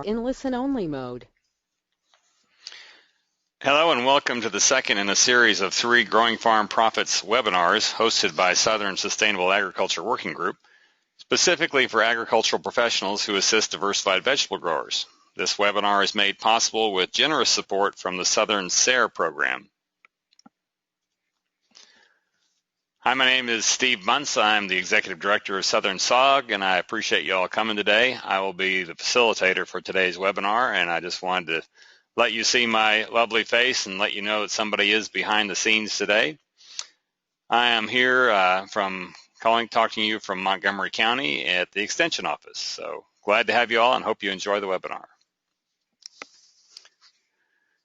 in listen-only mode. Hello and welcome to the second in a series of 3 Growing Farm Profits webinars hosted by Southern Sustainable Agriculture Working Group, specifically for agricultural professionals who assist diversified vegetable growers. This webinar is made possible with generous support from the Southern SARE program. Hi, my name is Steve Muntz. I'm the Executive Director of Southern Sog, and I appreciate you all coming today. I will be the facilitator for today's webinar, and I just wanted to let you see my lovely face and let you know that somebody is behind the scenes today. I am here talking to you from Montgomery County at the Extension Office. So glad to have you all and hope you enjoy the webinar.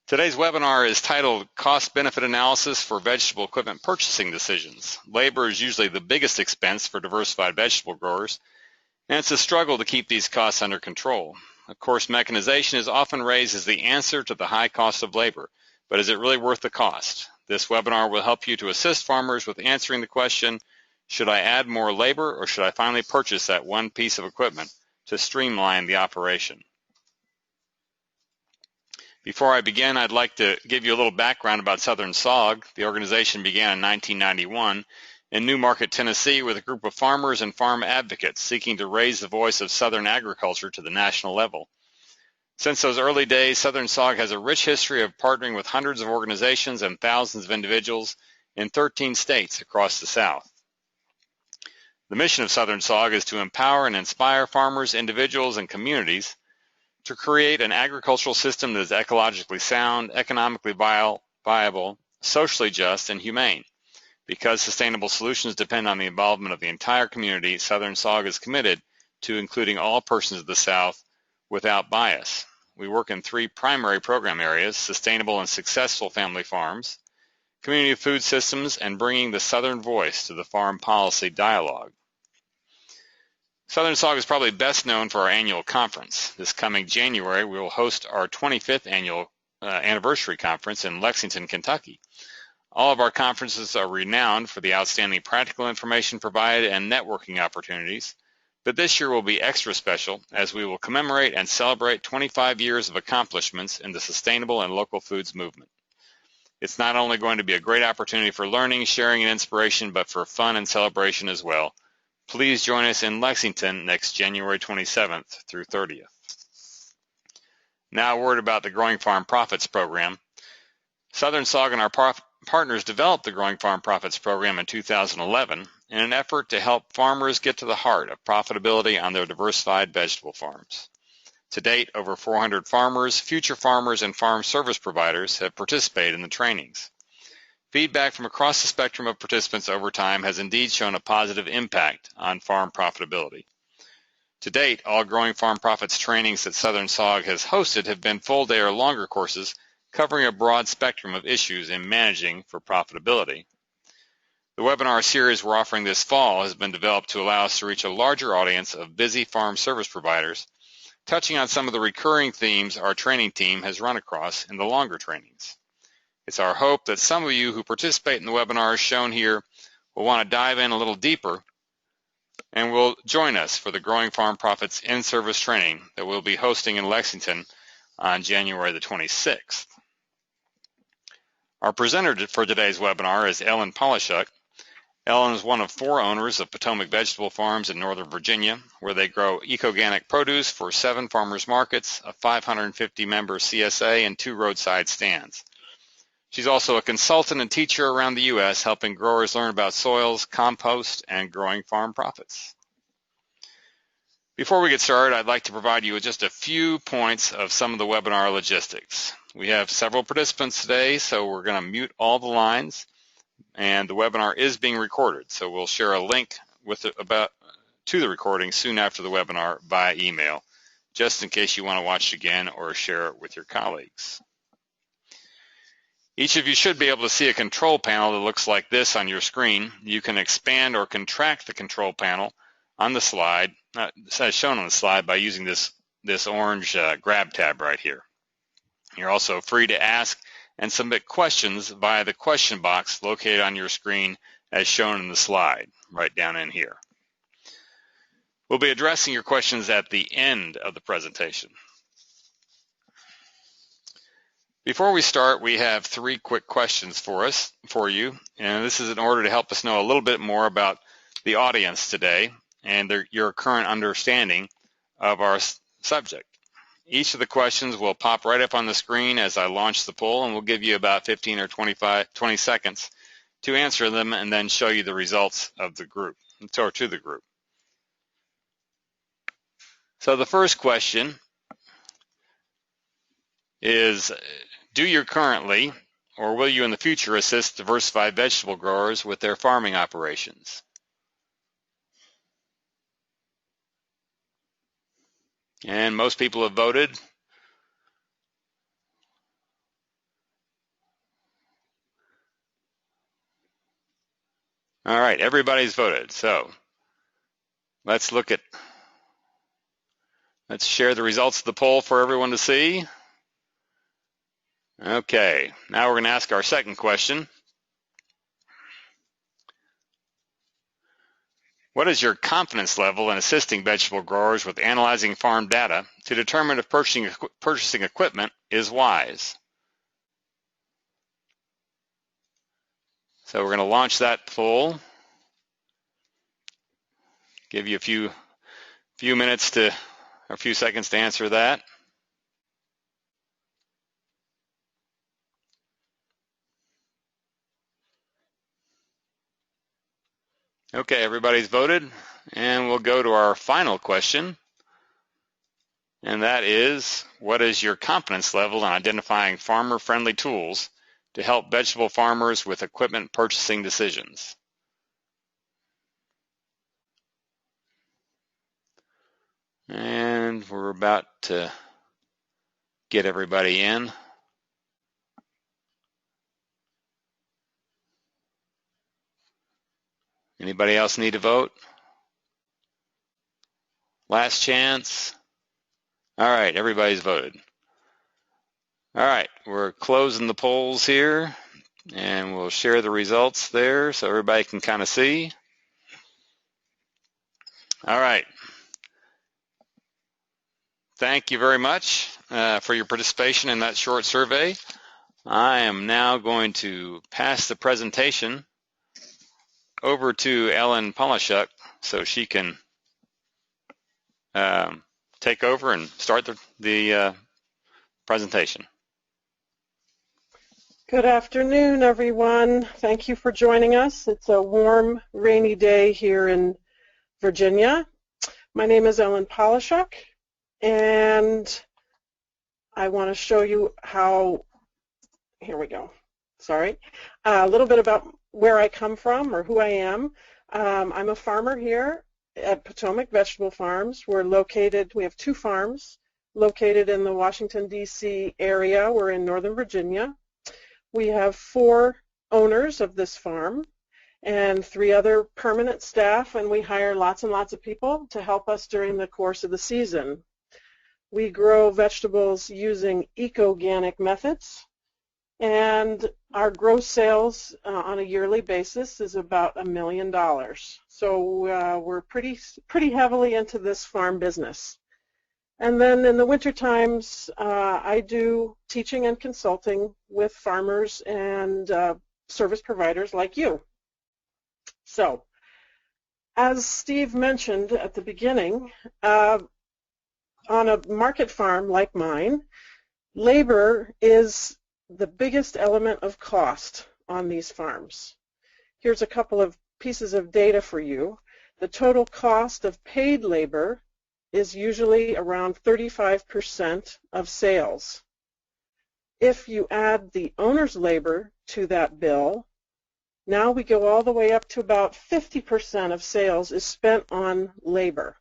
Today's webinar is titled Cost-Benefit Analysis for Vegetable Equipment Purchasing Decisions. Labor is usually the biggest expense for diversified vegetable growers, and it's a struggle to keep these costs under control. Of course, mechanization is often raised as the answer to the high cost of labor, but is it really worth the cost? This webinar will help you to assist farmers with answering the question, should I add more labor or should I finally purchase that one piece of equipment to streamline the operation? Before I begin, I'd like to give you a little background about Southern Sog. The organization began in 1991 in Newmarket, Tennessee, with a group of farmers and farm advocates seeking to raise the voice of Southern agriculture to the national level. Since those early days, Southern Sog has a rich history of partnering with hundreds of organizations and thousands of individuals in 13 states across the South. The mission of Southern Sog is to empower and inspire farmers, individuals, and communities to create an agricultural system that is ecologically sound, economically viable, socially just, and humane. Because sustainable solutions depend on the involvement of the entire community, Southern Sog is committed to including all persons of the South without bias. We work in 3 primary program areas: sustainable and successful family farms, community food systems, and bringing the Southern voice to the farm policy dialogue. Southern Sog is probably best known for our annual conference. This coming January, we will host our 25th annual anniversary conference in Lexington, Kentucky. All of our conferences are renowned for the outstanding practical information provided and networking opportunities, but this year will be extra special as we will commemorate and celebrate 25 years of accomplishments in the sustainable and local foods movement. It's not only going to be a great opportunity for learning, sharing, and inspiration, but for fun and celebration as well. Please join us in Lexington next January 27th through 30th. Now a word about the Growing Farm Profits program. Southern Sog and our partners developed the Growing Farm Profits program in 2011 in an effort to help farmers get to the heart of profitability on their diversified vegetable farms. To date, over 400 farmers, future farmers, and farm service providers have participated in the trainings. Feedback from across the spectrum of participants over time has indeed shown a positive impact on farm profitability. To date, all Growing Farm Profits trainings that Southern Sog has hosted have been full-day or longer courses covering a broad spectrum of issues in managing for profitability. The webinar series we're offering this fall has been developed to allow us to reach a larger audience of busy farm service providers, touching on some of the recurring themes our training team has run across in the longer trainings. It's our hope that some of you who participate in the webinars shown here will want to dive in a little deeper and will join us for the Growing Farm Profits in-service training that we'll be hosting in Lexington on January the 26th. Our presenter for today's webinar is Ellen Polishuk. Ellen is one of 4 owners of Potomac Vegetable Farms in Northern Virginia, where they grow eco-organic produce for 7 farmers markets, a 550-member CSA, and 2 roadside stands. She's also a consultant and teacher around the U.S., helping growers learn about soils, compost, and growing farm profits. Before we get started, I'd like to provide you with just a few points of some of the webinar logistics. We have several participants today, so we're going to mute all the lines, and the webinar is being recorded, so we'll share a link to the recording soon after the webinar via email, just in case you want to watch it again or share it with your colleagues. Each of you should be able to see a control panel that looks like this on your screen. You can expand or contract the control panel on the slide, as shown on the slide, by using this orange grab tab right here. You're also free to ask and submit questions via the question box located on your screen as shown in the slide, right down in here. We'll be addressing your questions at the end of the presentation. Before we start, we have 3 quick questions for you, and this is in order to help us know a little bit more about the audience today and your current understanding of our subject. Each of the questions will pop right up on the screen as I launch the poll, and we'll give you about 15 or 20 seconds to answer them and then show you the results of the group, or to the group. So the first question is, do you currently or will you in the future assist diversified vegetable growers with their farming operations? And most people have voted. All right, everybody's voted. So let's share the results of the poll for everyone to see. Okay, now we're going to ask our second question. What is your confidence level in assisting vegetable growers with analyzing farm data to determine if purchasing equipment is wise? So we're going to launch that poll. Give you a few minutes or a few seconds to answer that. Okay, everybody's voted, and we'll go to our final question, and that is, what is your confidence level in identifying farmer-friendly tools to help vegetable farmers with equipment purchasing decisions? And we're about to get everybody in. Anybody else need to vote? Last chance. All right, everybody's voted. All right, we're closing the polls here, and we'll share the results there so everybody can kind of see. All right. Thank you very much for your participation in that short survey. I am now going to pass the presentation over to Ellen Polishuk so she can take over and start the presentation. Good afternoon, everyone. Thank you for joining us. It's a warm, rainy day here in Virginia. My name is Ellen Polishuk, and I want to show you how, here we go, sorry, a little bit about where I come from or who I am. I'm a farmer here at Potomac Vegetable Farms. We have 2 farms located in the Washington, D.C. area. We're in Northern Virginia. We have 4 owners of this farm and 3 other permanent staff, and we hire lots and lots of people to help us during the course of the season. We grow vegetables using eco-organic methods, and our gross sales on a yearly basis is about $1 million. So we're pretty heavily into this farm business. And then in the winter times, I do teaching and consulting with farmers and service providers like you. So, as Steve mentioned at the beginning, on a market farm like mine, labor is the biggest element of cost on these farms. Here's a couple of pieces of data for you. The total cost of paid labor is usually around 35% of sales. If you add the owner's labor to that bill, now we go all the way up to about 50% of sales is spent on labor.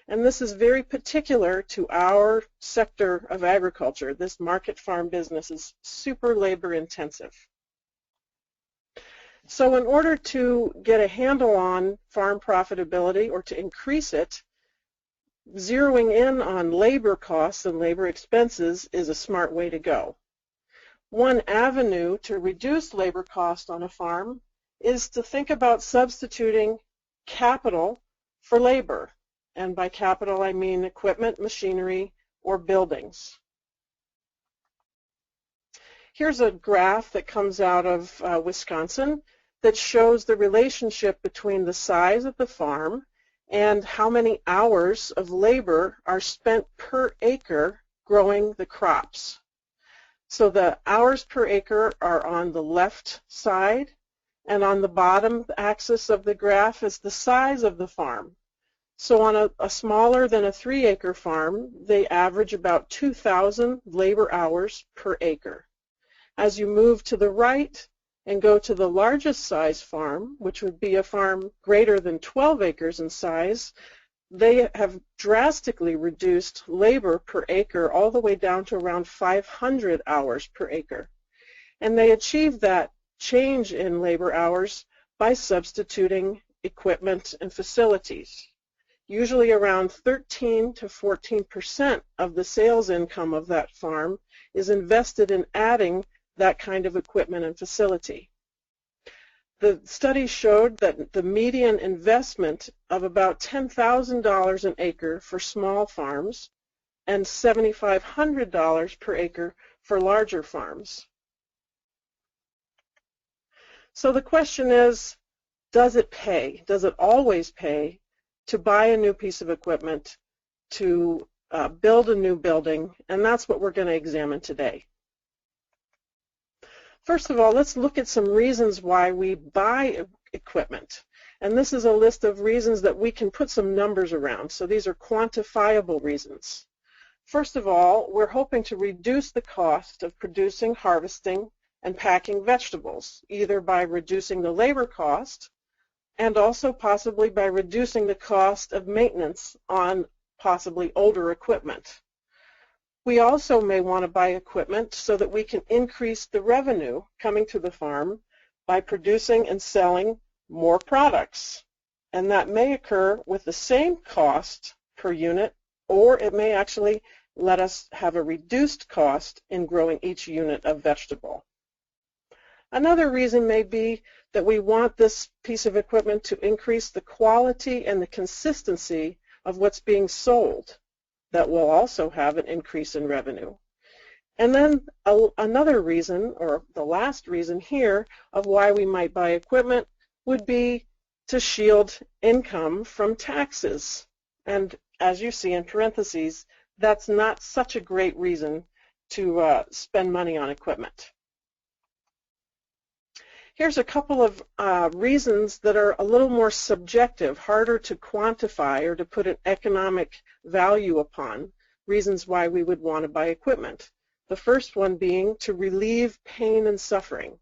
And this is very particular to our sector of agriculture. This market farm business is super labor intensive. So in order to get a handle on farm profitability or to increase it, zeroing in on labor costs and labor expenses is a smart way to go. One avenue to reduce labor cost on a farm is to think about substituting capital for labor. And by capital, I mean equipment, machinery, or buildings. Here's a graph that comes out of Wisconsin that shows the relationship between the size of the farm and how many hours of labor are spent per acre growing the crops. So the hours per acre are on the left side, and on the bottom axis of the graph is the size of the farm. So on a smaller than a 3-acre farm, they average about 2,000 labor hours per acre. As you move to the right and go to the largest size farm, which would be a farm greater than 12 acres in size, they have drastically reduced labor per acre all the way down to around 500 hours per acre. And they achieve that change in labor hours by substituting equipment and facilities. Usually around 13 to 14% of the sales income of that farm is invested in adding that kind of equipment and facility. The study showed that the median investment of about $10,000 an acre for small farms and $7,500 per acre for larger farms. So the question is, does it pay? Does it always pay to buy a new piece of equipment, to build a new building? And that's what we're going to examine today. First of all, let's look at some reasons why we buy equipment. And this is a list of reasons that we can put some numbers around. So these are quantifiable reasons. First of all, we're hoping to reduce the cost of producing, harvesting, and packing vegetables, either by reducing the labor cost and also possibly by reducing the cost of maintenance on possibly older equipment. We also may want to buy equipment so that we can increase the revenue coming to the farm by producing and selling more products. And that may occur with the same cost per unit, or it may actually let us have a reduced cost in growing each unit of vegetable. Another reason may be that we want this piece of equipment to increase the quality and the consistency of what's being sold. That will also have an increase in revenue. And then another reason, or the last reason here, of why we might buy equipment would be to shield income from taxes. And as you see in parentheses, that's not such a great reason to spend money on equipment. Here's a couple of reasons that are a little more subjective, harder to quantify or to put an economic value upon, reasons why we would want to buy equipment. The first one being to relieve pain and suffering,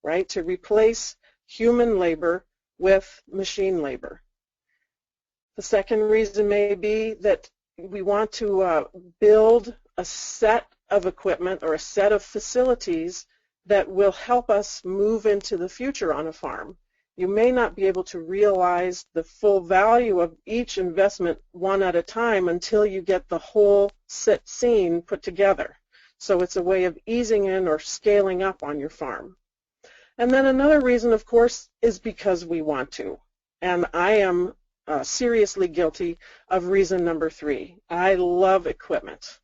right? To replace human labor with machine labor. The second reason may be that we want to build a set of equipment or a set of facilities that will help us move into the future on a farm. You may not be able to realize the full value of each investment one at a time until you get the whole scene put together. So it's a way of easing in or scaling up on your farm. And then another reason, of course, is because we want to. And I am seriously guilty of reason number 3. I love equipment.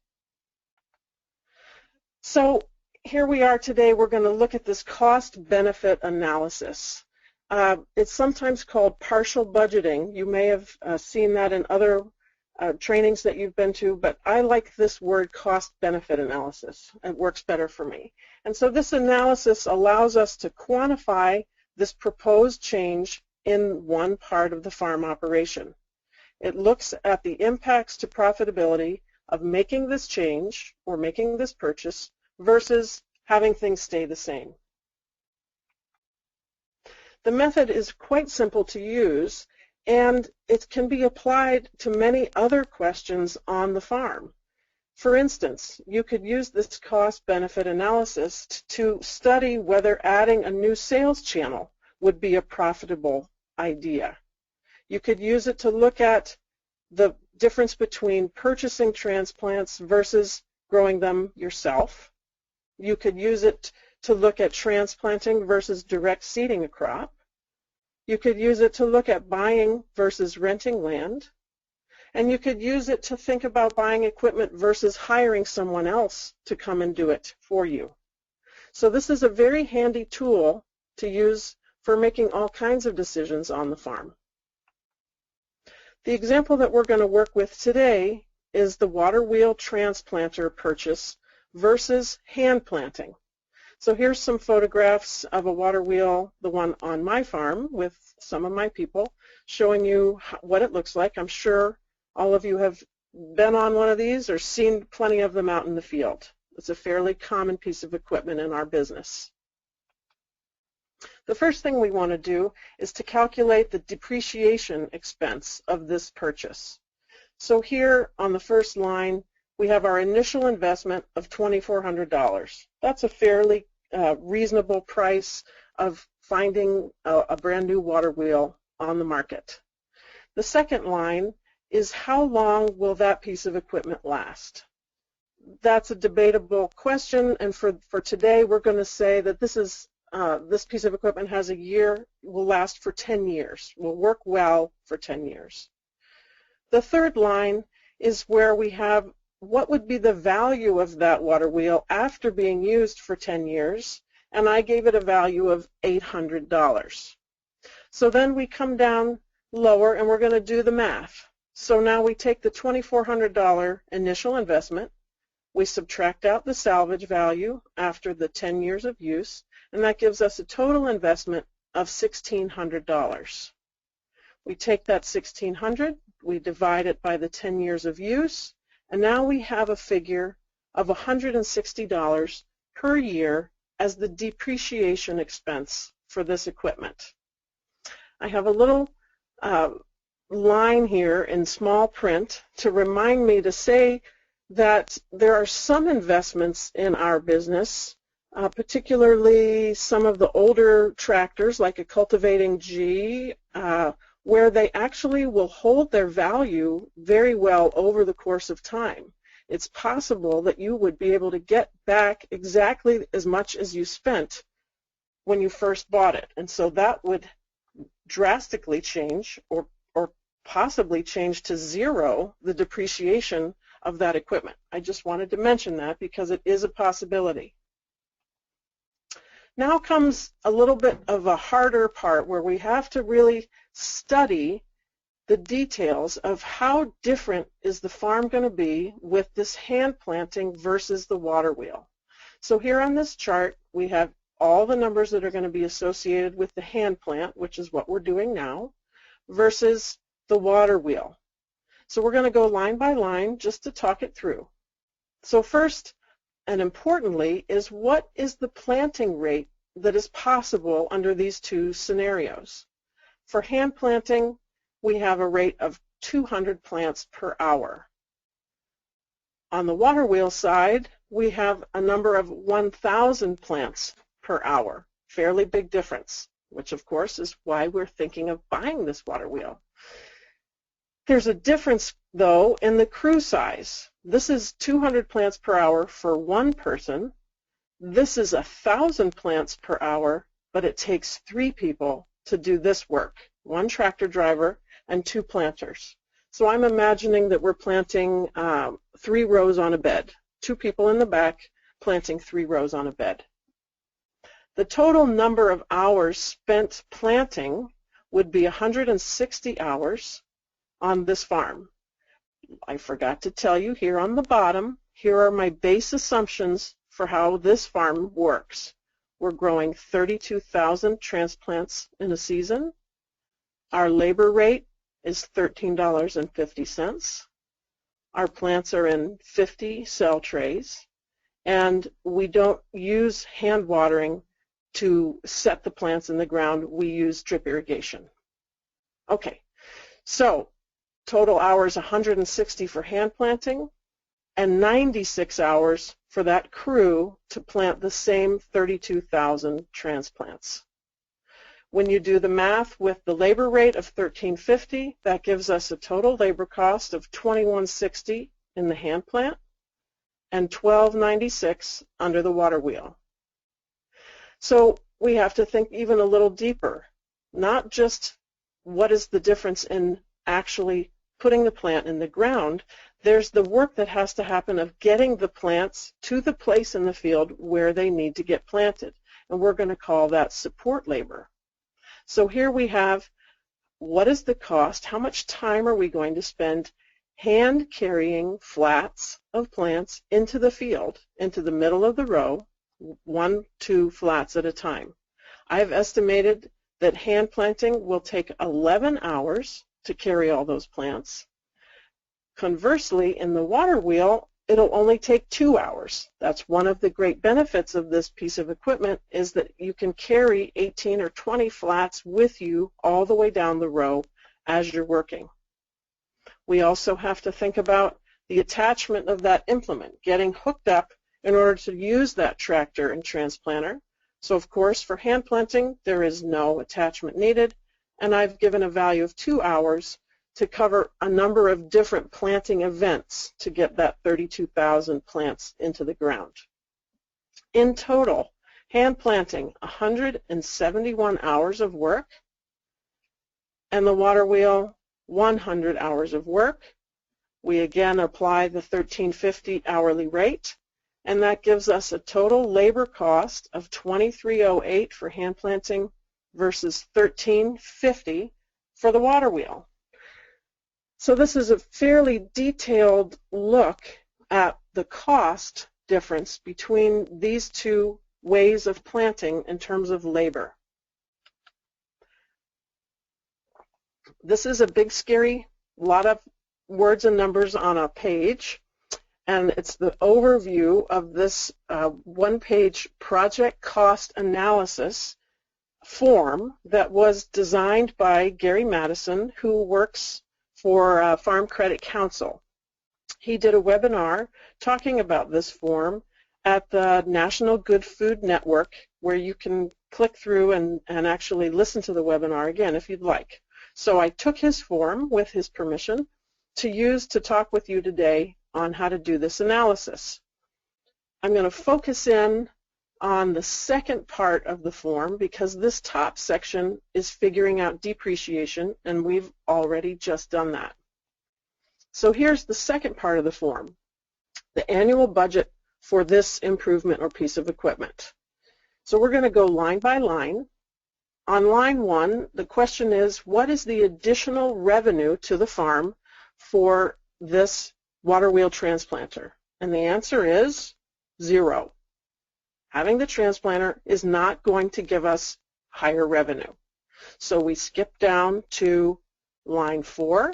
So here we are today. We're going to look at this cost-benefit analysis. It's sometimes called partial budgeting. You may have seen that in other trainings that you've been to, but I like this word cost-benefit analysis. It works better for me. And so this analysis allows us to quantify this proposed change in one part of the farm operation. It looks at the impacts to profitability of making this change or making this purchase versus having things stay the same. The method is quite simple to use, and it can be applied to many other questions on the farm. For instance, you could use this cost-benefit analysis to study whether adding a new sales channel would be a profitable idea. You could use it to look at the difference between purchasing transplants versus growing them yourself. You could use it to look at transplanting versus direct seeding a crop. You could use it to look at buying versus renting land. And you could use it to think about buying equipment versus hiring someone else to come and do it for you. So this is a very handy tool to use for making all kinds of decisions on the farm. The example that we're going to work with today is the water wheel transplanter purchase versus hand planting. So here's some photographs of a water wheel, the one on my farm with some of my people, showing you what it looks like. I'm sure all of you have been on one of these or seen plenty of them out in the field. It's a fairly common piece of equipment in our business. The first thing we want to do is to calculate the depreciation expense of this purchase. So here on the first line, we have our initial investment of $2,400. That's a fairly reasonable price of finding a brand new water wheel on the market. The second line is how long will that piece of equipment last? That's a debatable question, and for today we're going to say that this piece of equipment has a year, will last for 10 years, will work well for 10 years. The third line is where we have what would be the value of that water wheel after being used for 10 years, and I gave it a value of $800. So then we come down lower and we're going to do the math. So now we take the $2,400 initial investment, we subtract out the salvage value after the 10 years of use, and that gives us a total investment of $1,600. We take that $1,600, we divide it by the 10 years of use, and now we have a figure of $160 per year as the depreciation expense for this equipment. I have a little line here in small print to remind me to say that there are some investments in our business, particularly some of the older tractors like a cultivating G, where they actually will hold their value very well over the course of time. It's possible that you would be able to get back exactly as much as you spent when you first bought it, and so that would drastically change or possibly change to zero the depreciation of that equipment. I just wanted to mention that because it is a possibility. Now comes a little bit of a harder part where we have to really study the details of how different is the farm going to be with this hand planting versus the water wheel. So here on this chart we have all the numbers that are going to be associated with the hand plant, which is what we're doing now, versus the water wheel. So we're going to go line by line just to talk it through. So first, and importantly, is what is the planting rate that is possible under these two scenarios. For hand planting, we have a rate of 200 plants per hour. On the water wheel side, we have a number of 1,000 plants per hour. Fairly big difference, which of course is why we're thinking of buying this water wheel. There's a difference, though, in the crew size. This is 200 plants per hour for one person. This is 1,000 plants per hour, but it takes 3 people to do this work, 1 tractor driver and 2 planters. So I'm imagining that we're planting 3 rows on a bed, 2 people in the back planting 3 rows on a bed. The total number of hours spent planting would be 160 hours on this farm. I forgot to tell you here on the bottom, here are my base assumptions for how this farm works. We're growing 32,000 transplants in a season. Our labor rate is $13.50. Our plants are in 50 cell trays, and we don't use hand watering to set the plants in the ground. We use drip irrigation. Okay, so total hours 160 for hand planting and 96 hours for that crew to plant the same 32,000 transplants. When you do the math with the labor rate of $13.50, that gives us a total labor cost of $21.60 in the hand plant and $12.96 under the water wheel. So we have to think even a little deeper, not just what is the difference in actually putting the plant in the ground, there's the work that has to happen of getting the plants to the place in the field where they need to get planted. And we're going to call that support labor. So here we have, what is the cost? How much time are we going to spend hand carrying flats of plants into the field, into the middle of the row, 1, 2 flats at a time? I've estimated that hand planting will take 11 hours to carry all those plants. Conversely, in the water wheel, it'll only take 2 hours. That's one of the great benefits of this piece of equipment, is that you can carry 18 or 20 flats with you all the way down the row as you're working. We also have to think about the attachment of that implement, getting hooked up in order to use that tractor and transplanter. So of course, for hand planting, there is no attachment needed, and I've given a value of 2 hours to cover a number of different planting events to get that 32,000 plants into the ground. In total, hand planting, 171 hours of work, and the water wheel, 100 hours of work. We again apply the $13.50 hourly rate, and that gives us a total labor cost of $23.08 for hand planting versus $13.50 for the water wheel. So this is a fairly detailed look at the cost difference between these two ways of planting in terms of labor. This is a big, scary, lot of words and numbers on a page, and it's the overview of this one-page project cost analysis form that was designed by Gary Madison, who works for Farm Credit Council. He did a webinar talking about this form at the National Good Food Network, where you can click through and actually listen to the webinar again if you'd like. So I took his form with his permission to use to talk with you today on how to do this analysis. I'm going to focus in on the second part of the form because this top section is figuring out depreciation, and we've already just done that. So here's the second part of the form, the annual budget for this improvement or piece of equipment. So we're going to go line by line. On line 1, the question is, what is the additional revenue to the farm for this water wheel transplanter? And the answer is 0. Having the transplanter is not going to give us higher revenue. So we skip down to line 4,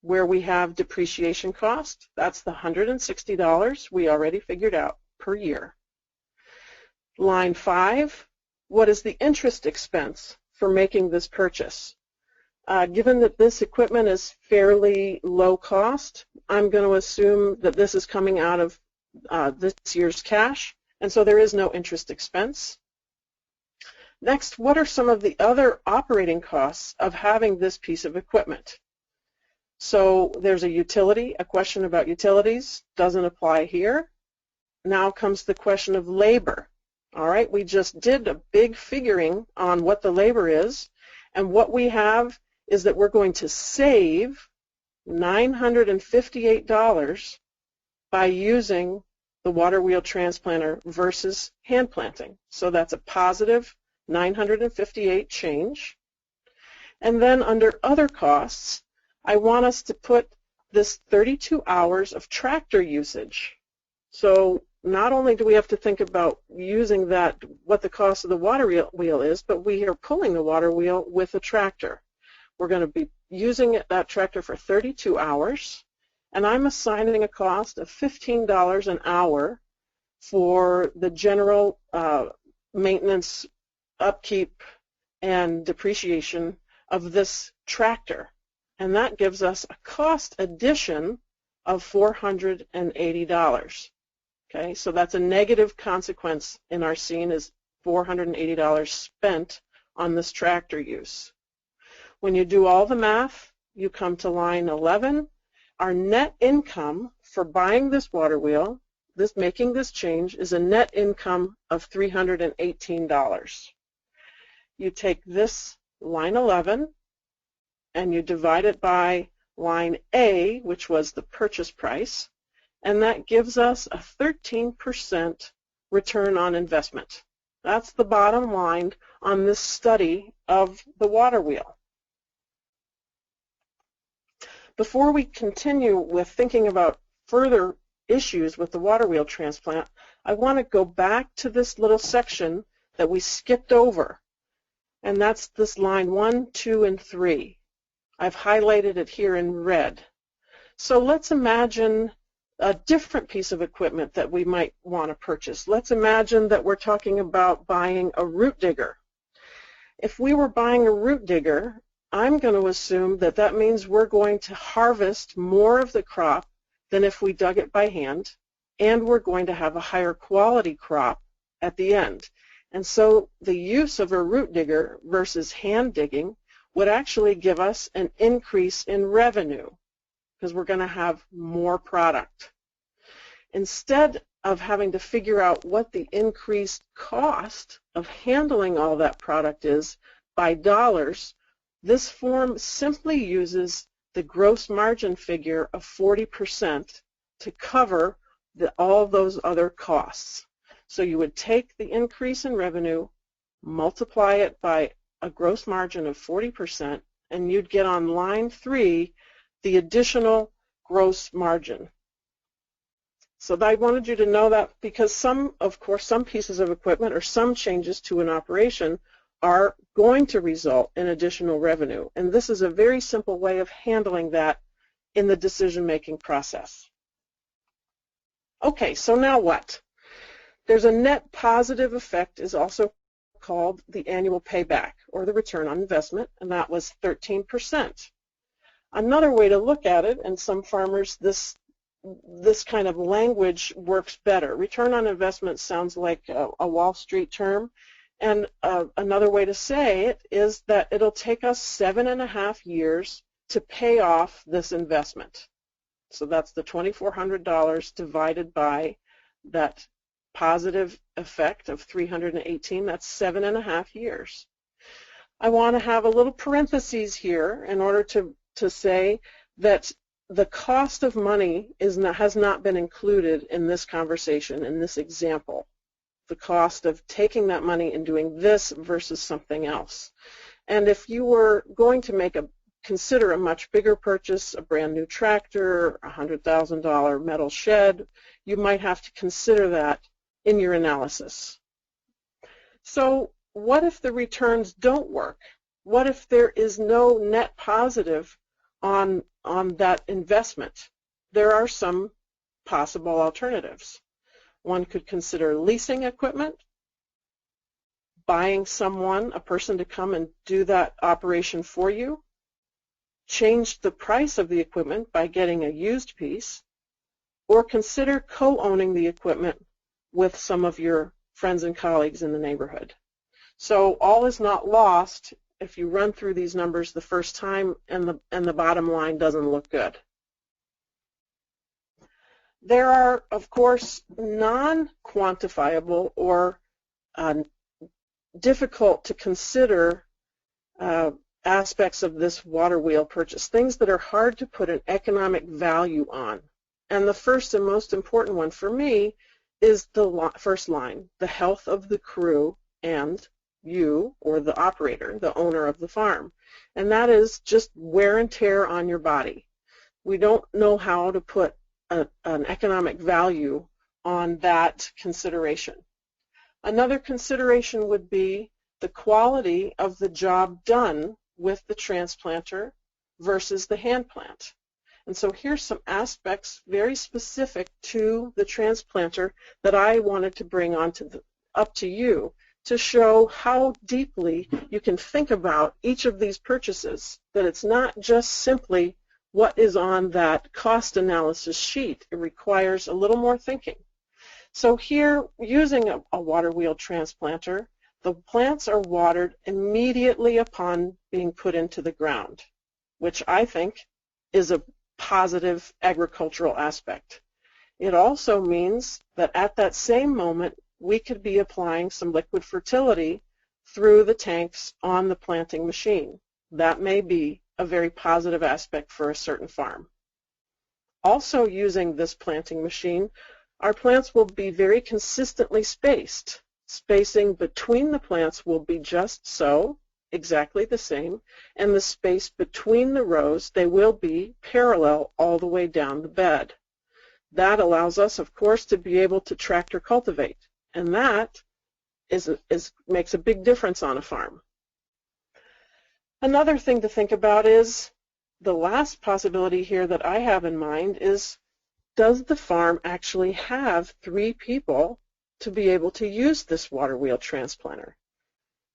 where we have depreciation cost. That's the $160 we already figured out per year. Line 5, what is the interest expense for making this purchase? Given that this equipment is fairly low cost, I'm going to assume that this is coming out of this year's cash, and so there is no interest expense. Next, what are some of the other operating costs of having this piece of equipment? So there's a utility, a question about utilities, doesn't apply here. Now comes the question of labor. All right, we just did a big figuring on what the labor is, and what we have is that we're going to save $958 by using the water wheel transplanter versus hand planting. So that's a positive $958 change. And then under other costs, I want us to put this 32 hours of tractor usage. So not only do we have to think about using that, what the cost of the water wheel is, but we are pulling the water wheel with a tractor. We're going to be using that tractor for 32 hours, and I'm assigning a cost of $15 an hour for the general maintenance, upkeep, and depreciation of this tractor. And that gives us a cost addition of $480. Okay, so that's a negative consequence in our scene, is $480 spent on this tractor use. When you do all the math, you come to line 11. Our net income for buying this water wheel, making this change, is a net income of $318. You take this line 11 and you divide it by line A, which was the purchase price, and that gives us a 13% return on investment. That's the bottom line on this study of the water wheel. Before we continue with thinking about further issues with the water wheel transplant, I want to go back to this little section that we skipped over, and that's this line 1, 2, and 3. I've highlighted it here in red. So let's imagine a different piece of equipment that we might want to purchase. Let's imagine that we're talking about buying a root digger. If we were buying a root digger, I'm going to assume that that means we're going to harvest more of the crop than if we dug it by hand, and we're going to have a higher quality crop at the end. And so the use of a root digger versus hand digging would actually give us an increase in revenue because we're going to have more product. Instead of having to figure out what the increased cost of handling all that product is by dollars, this form simply uses the gross margin figure of 40% to cover all those other costs. So you would take the increase in revenue, multiply it by a gross margin of 40%, and you'd get on line 3 the additional gross margin. So I wanted you to know that because of course, some pieces of equipment or some changes to an operation are going to result in additional revenue. And this is a very simple way of handling that in the decision-making process. Okay, so now what? There's a net positive effect, is also called the annual payback, or the return on investment, and that was 13%. Another way to look at it, and some farmers, this kind of language works better. Return on investment sounds like a Wall Street term, and another way to say it is that it'll take us 7.5 years to pay off this investment. So that's the $2,400 divided by that positive effect of 318. That's 7.5 years. I want to have a little parentheses here in order to say that the cost of money has not been included in this conversation, in this example. The cost of taking that money and doing this versus something else. And if you were going to consider a much bigger purchase, a brand new tractor, a $100,000 metal shed, you might have to consider that in your analysis. So what if the returns don't work? What if there is no net positive on that investment? There are some possible alternatives. One could consider leasing equipment, buying a person to come and do that operation for you, change the price of the equipment by getting a used piece, or consider co-owning the equipment with some of your friends and colleagues in the neighborhood. So all is not lost if you run through these numbers the first time and the bottom line doesn't look good. There are, of course, non-quantifiable or difficult to consider aspects of this water wheel purchase, things that are hard to put an economic value on. And the first and most important one for me is the first line, the health of the crew and you, or the operator, the owner of the farm. And that is just wear and tear on your body. We don't know how to put an economic value on that consideration. Another consideration would be the quality of the job done with the transplanter versus the hand plant. And so here's some aspects very specific to the transplanter that I wanted to bring up to you to show how deeply you can think about each of these purchases, that it's not just simply what is on that cost analysis sheet. It requires a little more thinking. So here, using a water wheel transplanter, the plants are watered immediately upon being put into the ground, which I think is a positive agricultural aspect. It also means that at that same moment, we could be applying some liquid fertility through the tanks on the planting machine. That may be a very positive aspect for a certain farm. Also, using this planting machine, our plants will be very consistently spaced. Spacing between the plants will be just so, exactly the same, and the space between the rows, they will be parallel all the way down the bed. That allows us, of course, to be able to tractor cultivate, and that makes a big difference on a farm. Another thing to think about is the last possibility here that I have in mind is, does the farm actually have 3 people to be able to use this water wheel transplanter?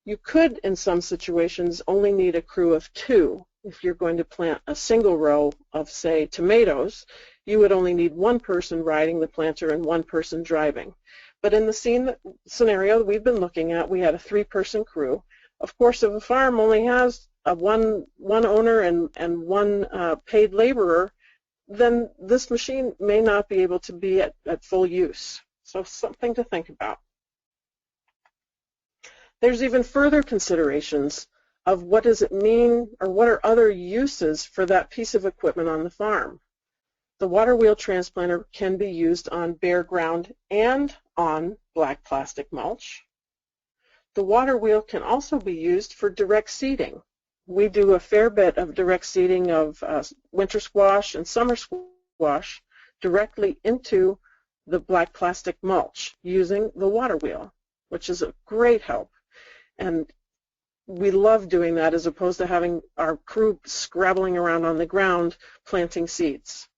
You could, in some situations, only need a crew of 2. If you're going to plant a single row of, say, tomatoes, you would only need 1 person riding the planter and 1 person driving. But in the scenario that we've been looking at, we had a 3-person crew. Of course, if a farm only has one owner and 1 paid laborer, then this machine may not be able to be at full use. So something to think about. There's even further considerations of what does it mean, or what are other uses for that piece of equipment on the farm. The water wheel transplanter can be used on bare ground and on black plastic mulch. The water wheel can also be used for direct seeding. We do a fair bit of direct seeding of winter squash and summer squash directly into the black plastic mulch using the water wheel, which is a great help. And we love doing that as opposed to having our crew scrabbling around on the ground planting seeds.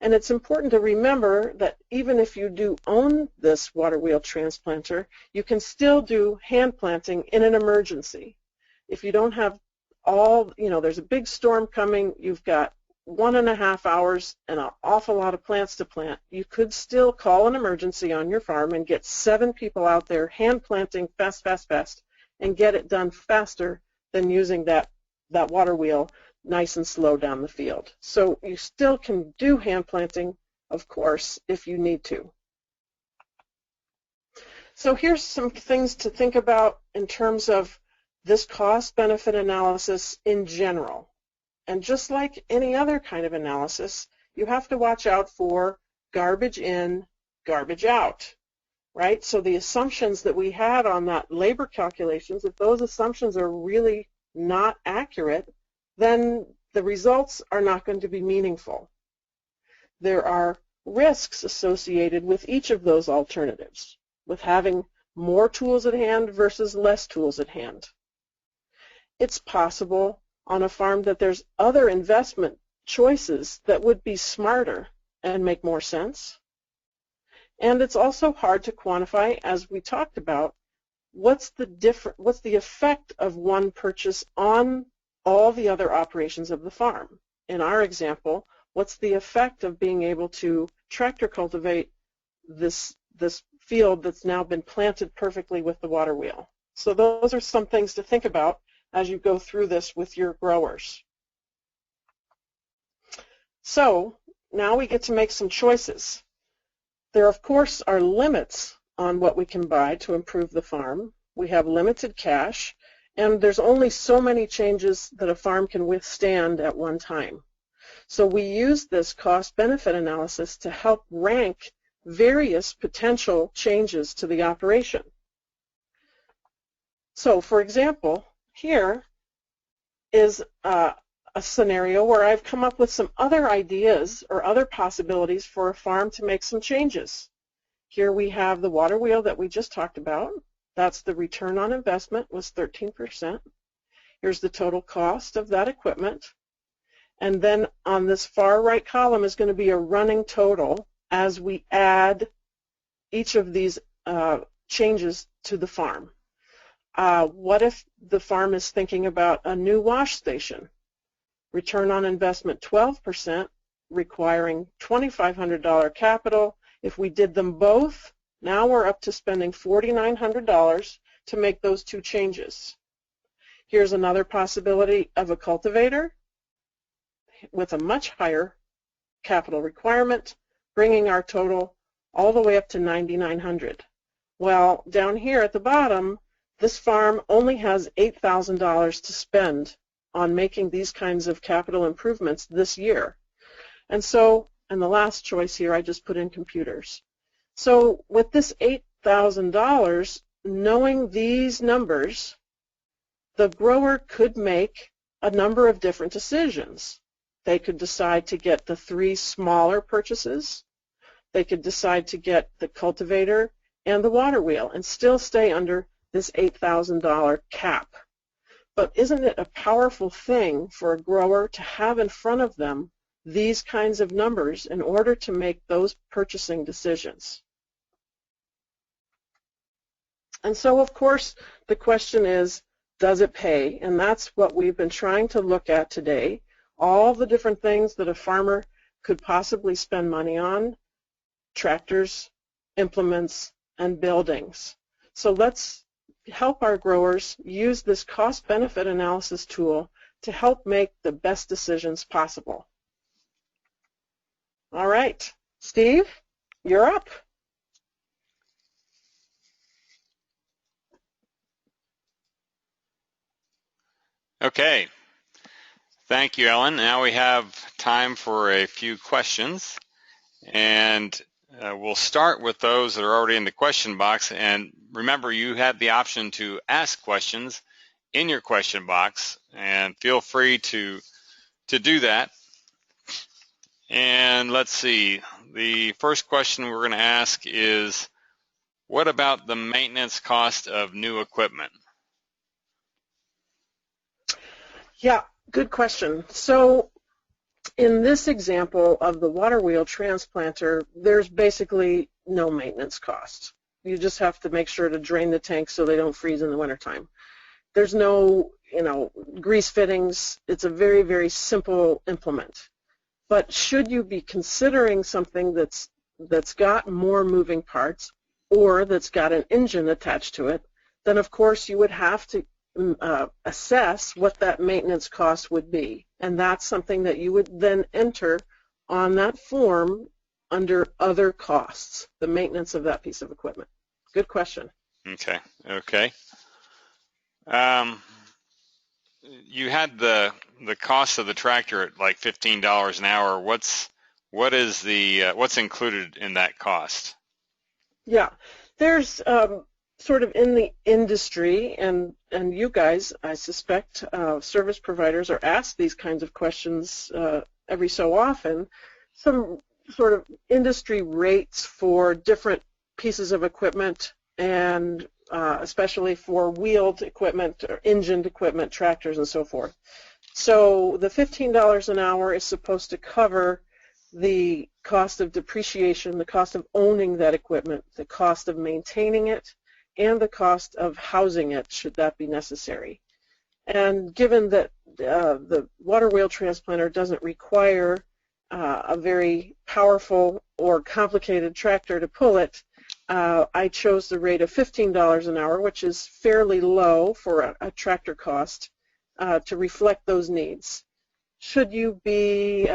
And it's important to remember that even if you do own this water wheel transplanter, you can still do hand planting in an emergency. If you don't have there's a big storm coming, you've got 1.5 hours and an awful lot of plants to plant, you could still call an emergency on your farm and get 7 people out there hand planting fast, and get it done faster than using that water wheel nice and slow down the field. So you still can do hand planting, of course, if you need to. So here's some things to think about in terms of this cost-benefit analysis in general. And just like any other kind of analysis, you have to watch out for garbage in, garbage out, right? So the assumptions that we had on that labor calculations, if those assumptions are really not accurate, then the results are not going to be meaningful. There are risks associated with each of those alternatives, with having more tools at hand versus less tools at hand. It's possible on a farm that there's other investment choices that would be smarter and make more sense. And it's also hard to quantify, as we talked about, what's the effect of one purchase on all the other operations of the farm. In our example, what's the effect of being able to tractor cultivate this field that's now been planted perfectly with the water wheel? So those are some things to think about as you go through this with your growers. So now we get to make some choices. There, of course, are limits on what we can buy to improve the farm. We have limited cash, and there's only so many changes that a farm can withstand at one time. So we use this cost-benefit analysis to help rank various potential changes to the operation. So, for example, here is a scenario where I've come up with some other ideas or other possibilities for a farm to make some changes. Here we have the water wheel that we just talked about. That's the return on investment was 13%. Here's the total cost of that equipment. And then on this far right column is going to be a running total as we add each of these changes to the farm. What if the farm is thinking about a new wash station? Return on investment 12%, requiring $2,500 capital. If we did them both, now we're up to spending $4,900 to make those 2 changes. Here's another possibility of a cultivator with a much higher capital requirement, bringing our total all the way up to $9,900. Well, down here at the bottom, this farm only has $8,000 to spend on making these kinds of capital improvements this year. And so, and the last choice here, I just put in computers. So with this $8,000, knowing these numbers, the grower could make a number of different decisions. They could decide to get the 3 smaller purchases. They could decide to get the cultivator and the water wheel and still stay under this $8,000 cap. But isn't it a powerful thing for a grower to have in front of them these kinds of numbers in order to make those purchasing decisions? And so, of course, the question is, does it pay? And that's what we've been trying to look at today, all the different things that a farmer could possibly spend money on: tractors, implements, and buildings. So let's help our growers use this cost-benefit analysis tool to help make the best decisions possible. All right, Steve, you're up. Okay. Thank you, Ellen. Now we have time for a few questions. And we'll start with those that are already in the question box. And remember, you have the option to ask questions in your question box, and feel free to do that. And let's see, the first question we're going to ask is, what about the maintenance cost of new equipment? Yeah, good question. So in this example of the water wheel transplanter, there's basically no maintenance cost. You just have to make sure to drain the tanks so they don't freeze in the wintertime. There's no, grease fittings. It's a very, very simple implement. But should you be considering something that's got more moving parts or that's got an engine attached to it, then of course you would have to assess what that maintenance cost would be. And that's something that you would then enter on that form under other costs, the maintenance of that piece of equipment. Good question. Okay. You had the cost of the tractor at like $15 an hour. What's included in that cost? Yeah, there's sort of in the industry, and you guys, I suspect, service providers are asked these kinds of questions every so often, some sort of industry rates for different pieces of equipment, and especially for wheeled equipment or engined equipment, tractors and so forth. So the $15 an hour is supposed to cover the cost of depreciation, the cost of owning that equipment, the cost of maintaining it, and the cost of housing it, should that be necessary. And given that the water wheel transplanter doesn't require a very powerful or complicated tractor to pull it, I chose the rate of $15 an hour, which is fairly low for a tractor cost, to reflect those needs. Should you be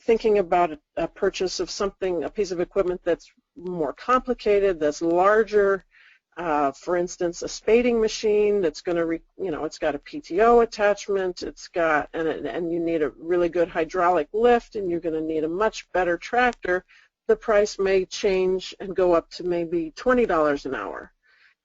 thinking about a purchase of something, a piece of equipment that's more complicated, that's larger, for instance, a spading machine that's going to, it's got a PTO attachment, it's got, and you need a really good hydraulic lift, and you're going to need a much better tractor, the price may change and go up to maybe $20 an hour.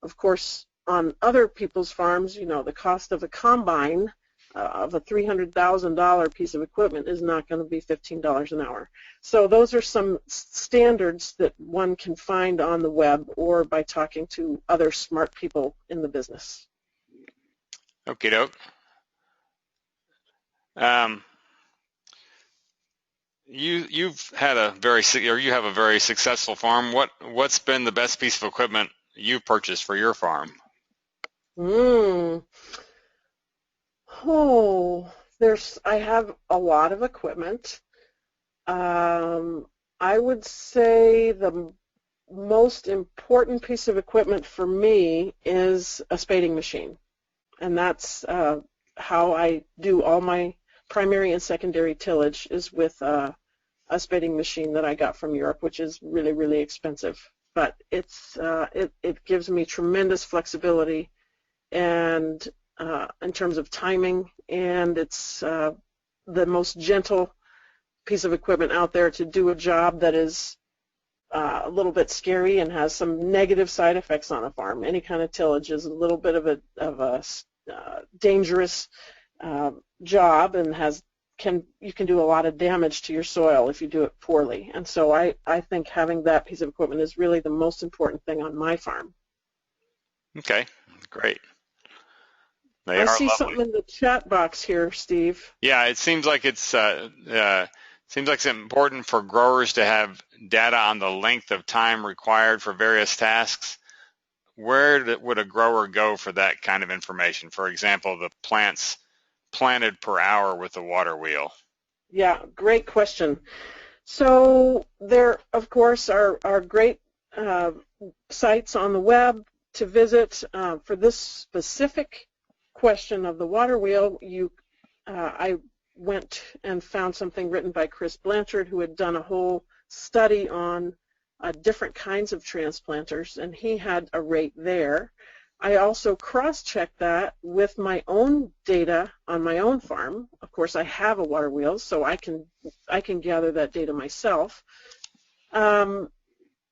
Of course, on other people's farms, the cost of a combine of a $300,000 piece of equipment is not going to be $15 an hour. So those are some standards that one can find on the web or by talking to other smart people in the business. Okie doke. You have a very successful farm. What's been the best piece of equipment you purchased for your farm? I have a lot of equipment. I would say the most important piece of equipment for me is a spading machine, and that's how I do all my primary and secondary tillage, is with a spading machine that I got from Europe, which is really, really expensive, but it gives me tremendous flexibility, and in terms of timing, and it's the most gentle piece of equipment out there to do a job that is a little bit scary and has some negative side effects on a farm. Any kind of tillage is a little bit of a dangerous job, and you can do a lot of damage to your soil if you do it poorly. And so I think having that piece of equipment is really the most important thing on my farm. Okay, great. I see something in the chat box here, Steve. Yeah, it seems like it's important for growers to have data on the length of time required for various tasks. Where would a grower go for that kind of information? For example, the plants planted per hour with the water wheel. Yeah, great question. So there, of course, are great sites on the web to visit. For this specific question of the water wheel, I went and found something written by Chris Blanchard, who had done a whole study on different kinds of transplanters, and he had a rate there. I also cross-checked that with my own data on my own farm. Of course, I have a water wheel, so I can gather that data myself. And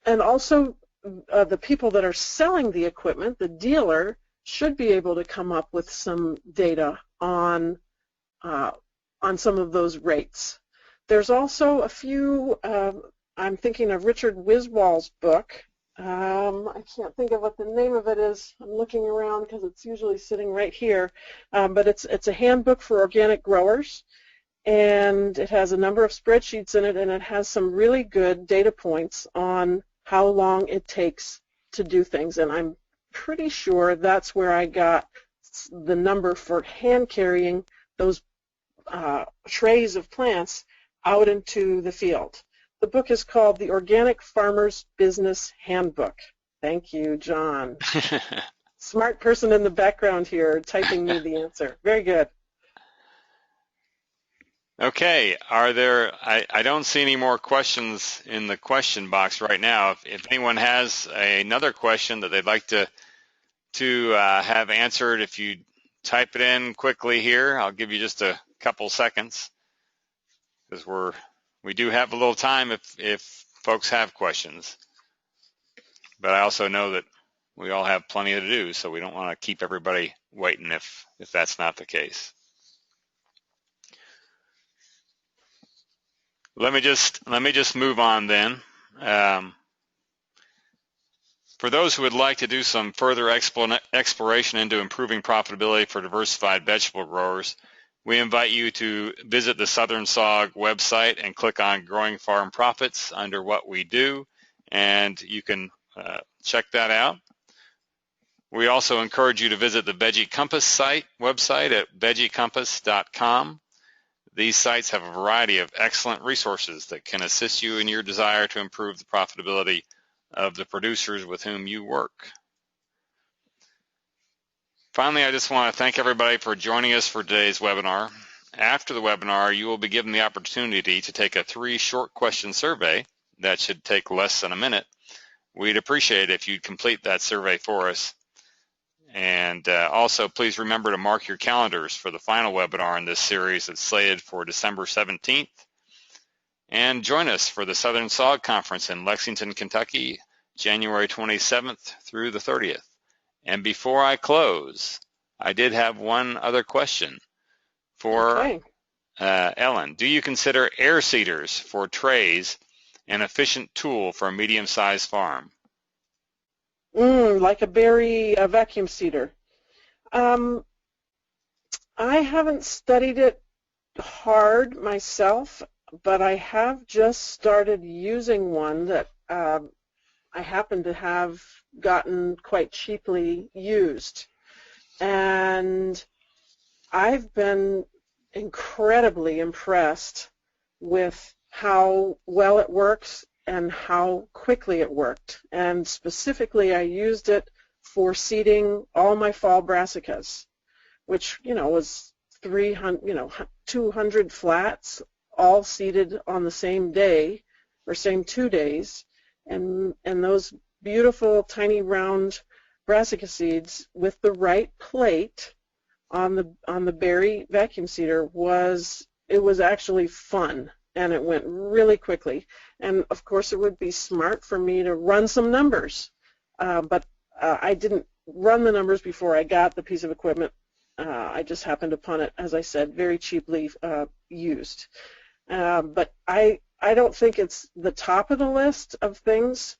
also, the people that are selling the equipment, the dealer, should be able to come up with some data on some of those rates. There's also a few. I'm thinking of Richard Wiswall's book. I can't think of what the name of it is. I'm looking around because it's usually sitting right here. But it's a handbook for organic growers, and it has a number of spreadsheets in it, and it has some really good data points on how long it takes to do things. And I'm pretty sure that's where I got the number for hand carrying those trays of plants out into the field. The book is called The Organic Farmer's Business Handbook. Thank you, John. Smart person in the background here typing me the answer. Very good. Okay, I don't see any more questions in the question box right now. If anyone has another question that they'd like to have answered, if you type it in quickly here, I'll give you just a couple seconds, because we do have a little time if folks have questions. But I also know that we all have plenty to do, so we don't want to keep everybody waiting if that's not the case. Let me just move on then. For those who would like to do some further exploration into improving profitability for diversified vegetable growers, we invite you to visit the Southern Sog website and click on Growing Farm Profits under What We Do, and you can check that out. We also encourage you to visit the Veggie Compass website at veggiecompass.com. These sites have a variety of excellent resources that can assist you in your desire to improve the profitability of the producers with whom you work. Finally, I just want to thank everybody for joining us for today's webinar. After the webinar, you will be given the opportunity to take a 3 short question survey that should take less than a minute. We'd appreciate it if you'd complete that survey for us. And also, please remember to mark your calendars for the final webinar in this series that's slated for December 17th. And join us for the Southern Sog Conference in Lexington, Kentucky, January 27th through the 30th. And before I close, I did have one other question for Ellen. Do you consider air seeders for trays an efficient tool for a medium-sized farm? Like a berry vacuum seeder. I haven't studied it hard myself, but I have just started using one that I happen to have gotten quite cheaply used. And I've been incredibly impressed with how well it works and how quickly it worked. And specifically, I used it for seeding all my fall brassicas, which, was 200 flats, all seeded on the same day or same 2 days. And those beautiful tiny round brassica seeds with the right plate on the berry vacuum seeder was actually fun, and it went really quickly. And of course, it would be smart for me to run some numbers, but I didn't run the numbers before I got the piece of equipment. I just happened upon it, as I said, very cheaply used. But I don't think it's the top of the list of things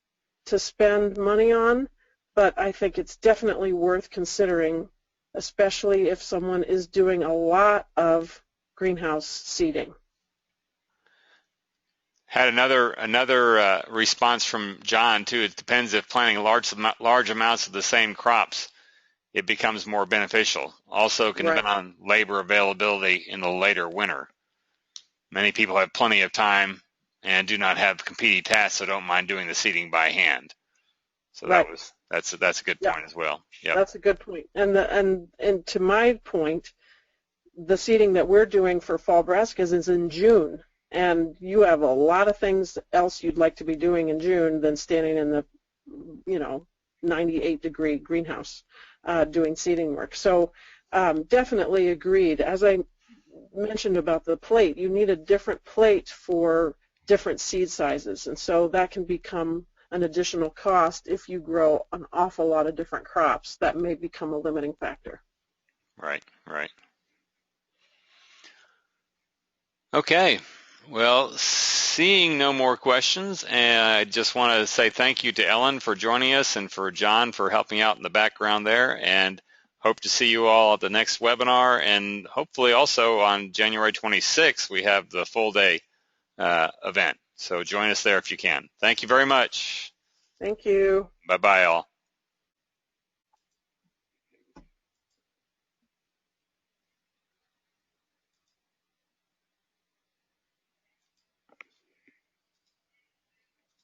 to spend money on, but I think it's definitely worth considering, especially if someone is doing a lot of greenhouse seeding. Had another response from John too. It depends if planting large amounts of the same crops, it becomes more beneficial. Also can depend on labor availability in the later winter. Many people have plenty of time and do not have competing tasks, so don't mind doing the seeding by hand. So that's a good point as well. Yep. That's a good point. And to my point, the seeding that we're doing for fall brassicas is in June, and you have a lot of things else you'd like to be doing in June than standing in the 98-degree greenhouse doing seeding work. So definitely agreed. As I mentioned about the plate, you need a different plate for different seed sizes, and so that can become an additional cost if you grow an awful lot of different crops. That may become a limiting factor. Right. Okay. Well, seeing no more questions, and I just want to say thank you to Ellen for joining us and for John for helping out in the background there, and hope to see you all at the next webinar, and hopefully also on January 26th we have the full day event. So join us there if you can. Thank you very much. Thank you. Bye-bye all.